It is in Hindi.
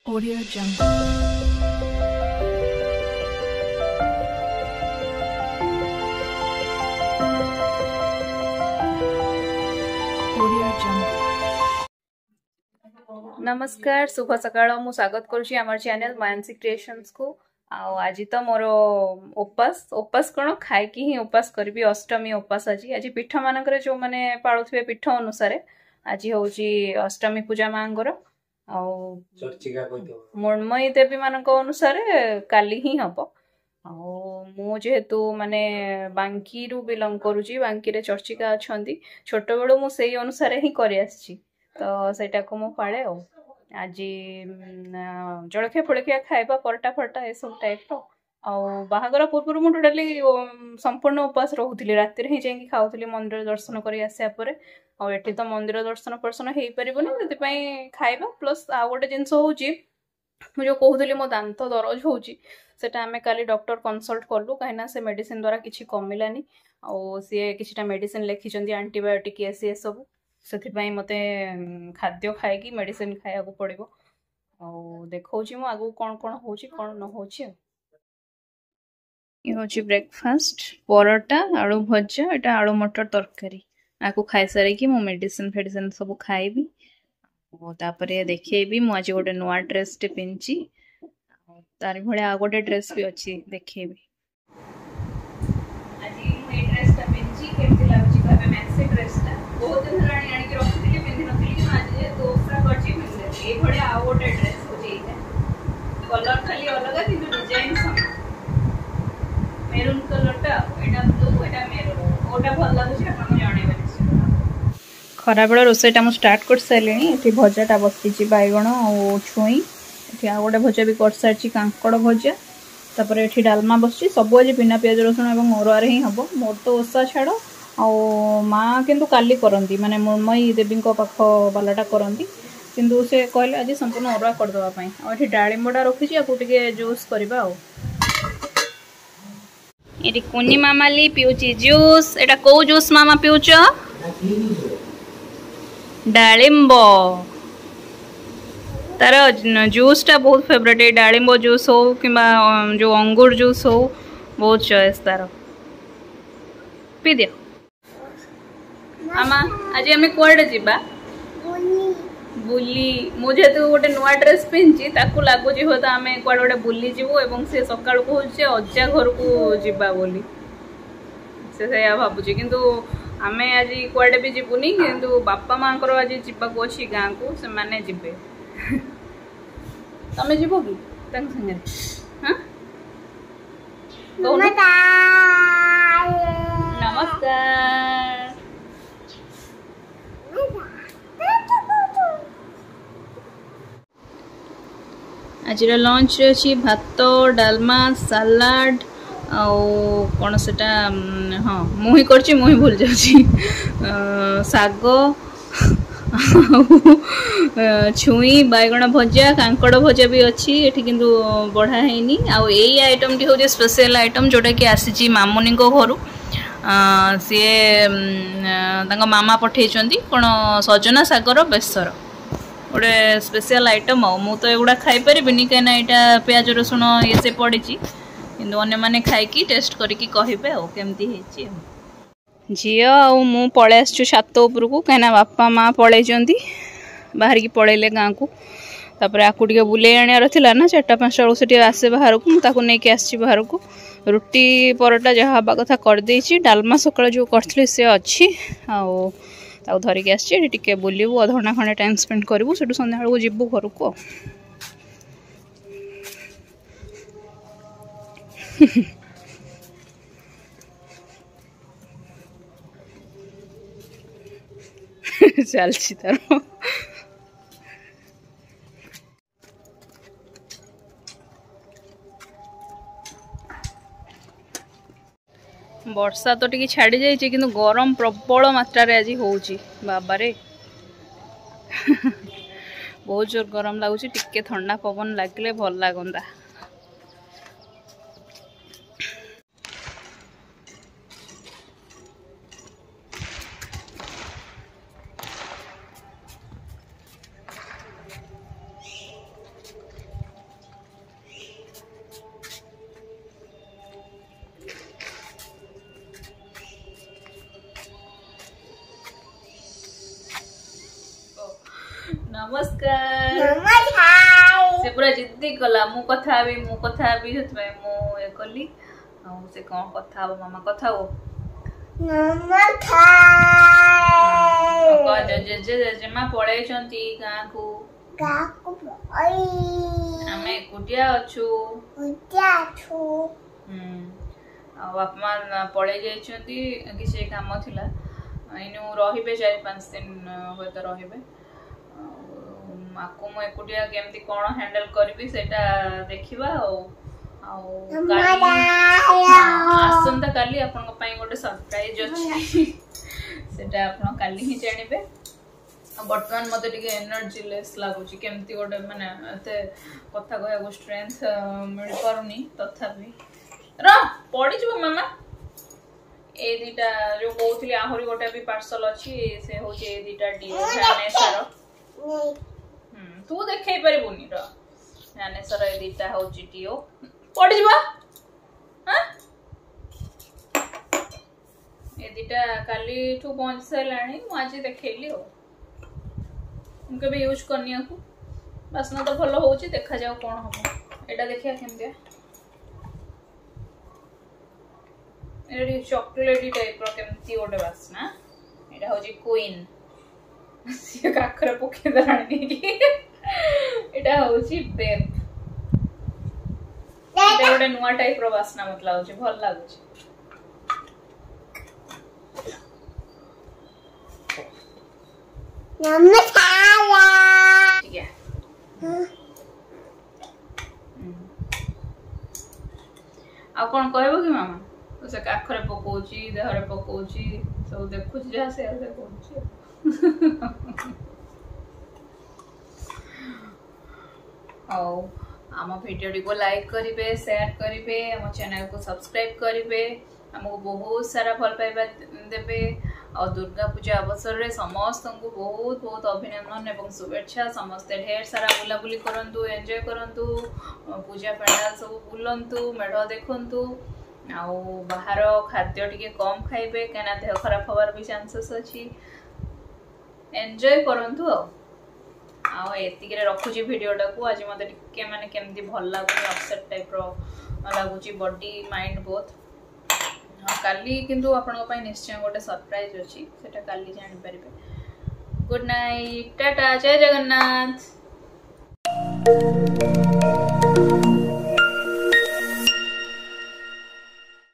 Audio Jungle. Audio Jungle. नमस्कार शुभ सकाळ मु स्वागत करुछि हमर चैनल मानसी क्रिएशंस को आज तो मोर उपास कौन खाई ही उपास करी अष्टमी उपास आज पीठ मानक जो मैंने पालुवे पीठ अनुसार आज हूँ अष्टमी पूजा मांगर मृण्मयी देवी मान अनुसार काली ही हम मु जेहेतु माने बांकी रु बिलंग करुची बांकी रे चर्चिका अच्छा छोट बेलू मु से अनुसार ही कर तो सेटा को मु पाले आज जलखिया फलखिया खाଇବା परटा फटा ए सब टाइप रो बाहागर पूर्व मु टोटाली संपूर्ण उपास रोहुली राति ही जाइए खाऊली मंदिर दर्शन कर आसा पर आठी तो मंदिर दर्शन पर्सन हो पारनि से खाଇବା प्लस आ गोटे जिनस हूँ जो कहूली मो दांत दरज हो आम काली डॉक्टर कंसल्ट कलु कहीं से मेडिसिन द्वारा किसी कमिलानी सी किसी मेडिसिन लिखिं आंटीबायोटिक ये सब से मत खाद्य खाई मेडिसिन खाया पड़ो देखा आगू कौन कौन हो कौन न हो ब्रेकफास्ट परोटा आलू भजा यहाँ आलू मटर तरकारी आपको खाई सारी मो मेडिसिन फेडिसिन सब खाइबी तापर देखेबी मु आज गोटे नुआ ड्रेस टे पिंची तारी भले आ गोटे ड्रेस भी अच्छी देखेबी आज ये ड्रेस टा पिंची केमती लागुची कहबे मैक्सी ड्रेस टा बहुत दिन हरानी आनी के रखिथिली पिंधि नथिली आज जे दोसरा करची मिलले ए भले आ गोटे ड्रेस हो जेइता कलर खाली अलग किंतु डिजाइन समान मेरून कलर टा एटा ब्लू एटा मेरून ओटा भल लागुची आपन जानेबे खरा बेला रोसईटा मुझे स्टार्ट कर सारे ये भजाटा बसी बैगण और छुई ये आ गए भजा भी कर सारी कांकड़ भजा तापर ये डालमा बस सब आज बिना पिज रसुण और अरुआ ही हम मोर तो ओषा छाड़ माँ किंतु काली करती माने मृण्मयी देवी पाख बालाटा करती किंतु से कहले आज संपूर्ण अरुआ करदेवाई और डालिम्बटा रखी टे जूस करवा ये कुनी मामाली पिउची जूस एटा को जूस मामा पिउच डालिम्ब तार जूस टा बहुत फेवरेट है डालिम्ब जूस हो कि जो अंगूर जूस हो बहुत चॉइस तार पी दियो आमा आज आम कुआडे जीबा बुली मुझे तो गोटे नुआ ड्रेस पिंची ताकू लगुच हो तो आम कुआडे गोटे बुली जीवु एवं से सकाळ को अजा घर को जीबा बोली से भावुची किंतु आमे आज कुआडे भी जीवुनी किंतु बापा माँ को आज जीवाक अच्छी गाँ को से माने जीवे तमें जीव कि संगे हाँ नमस्कार आज लंच अच्छी भात डालमा सालाड कौन से हाँ मुही कर मुही भूल जाऊँ शाग छुई बैगण भजा कांकड़ भजा भी अच्छी ये किंतु बढ़ा है आई आइटम टी हूँ स्पेशल आइटम जोटा कि आसी मामुनी घर सी मामा पठे कौन सजना सागर बेसर गोटे स्पेशल आइटम मु तो एगुड़ा खाई पारि कहीं यहाँ प्याज रसुण ये से पड़ी किंतु अन्य माने खाई टेस्ट करके कहे केमती झी मु पलि आसु छात उपरकू कहीं बापा माँ पलि बाहर की पलैले गाँ को तापर आपको टे बुले आनार था ना 4-5 बेलू से आसे बाहर को मुझे नहीं आसी बाहर को रुटी परोटा जहाँ हवा कथा करदे डालमा सकाल जो करी सी अच्छी धरिकी आसी टे बुलू अधघंटा खंडे टाइम स्पेंड करूँ से सन्ध्या बेलू जीवु घर को चलछि तार वर्षा तो टी छाड़ी जाइए किंतु गरम प्रबल मात्रा आज होची बाबारे बहुत जोर गरम लगुच टिके ठंडा पवन लगे भल लगता नमस्कार से पूरा जिद्दी कला मु कथा हेबी से मु ए कली आ से कौन कथा हो मामा कथा हो नमस्कार जेजेमा पड़े गाँ को आमे एकुटिया अच्छु बापा माँ पड़े जाइछंती किसी काम थिला इनु रहिबे 4-5 दिन होय तो रहिबे माको मु एकुटिया केमती कोन हैंडल करबी सेटा देखिबा आसंता काली आपन पई गोटे सरप्राइज अछि सेटा आपन काली ही जानिबे वर्तमान मते टिके एनर्जी लेस लागुची केमती गोटे माने एते कथा कहया को स्ट्रेंथ मिल पारुनी तथापि र पड़ी जबो मामा ए दीटा जो कहउतली आहुरी गोटे भी पार्सल अछि से होचे ए दीटा डिओ जानेसर तू देखै परिबुनी र जानेसर ए दीटा होची डिओ पड़ी जबो हां ए दीटा काली ठू पहुंच सलाणी मु आज देखैली हो उनके भी यूज करनिया को बासना तो भलो होची देखा जाओ कोन हो एटा देखिया केमतिया एडी चॉकलेटी टाइप रो केमती ओटे बासना एटा होची क्वीन से काखर पोके दराणी की एटा होची बेब एटा ओटे नुवा टाइप रो बासना मतलब होची भल लागुची ठीक है आ कौन कहबो कि मामा तो से काखरे पकोची देहरे पकोची सब देखु जे से ऐसे कोची आओ आम वीडियो को लाइक करिवे शेयर करिवे आम चैनल को सब्सक्राइब करिवे हमको बहुत सारा भल पाइबा देबे और दुर्गा पूजा अवसर रे समस्त को बहुत बहुत अभिनंदन एवं शुभेच्छा समस्त ढेर सारा बुला बुली करंतु एंजॉय करंतु पूजा पंडाल सब बुलंतु मेढ़ देखंतु आउ बाहर खाद्य टिके कम खाइबे केना देह खराब होबार भी चांसेस अछि एंजॉय करंतु आउ एतिके रखुची वीडियोटा को आज मते टिके माने केमती भल लागुनी अपसेट टाइप रो लागुची बॉडी माइंड बोथ काली किंतु आपन पई निश्चय गोटे सरप्राइज अछि सेटा काली जानि परिबे गुड नाइट टाटा जय जगन्नाथ।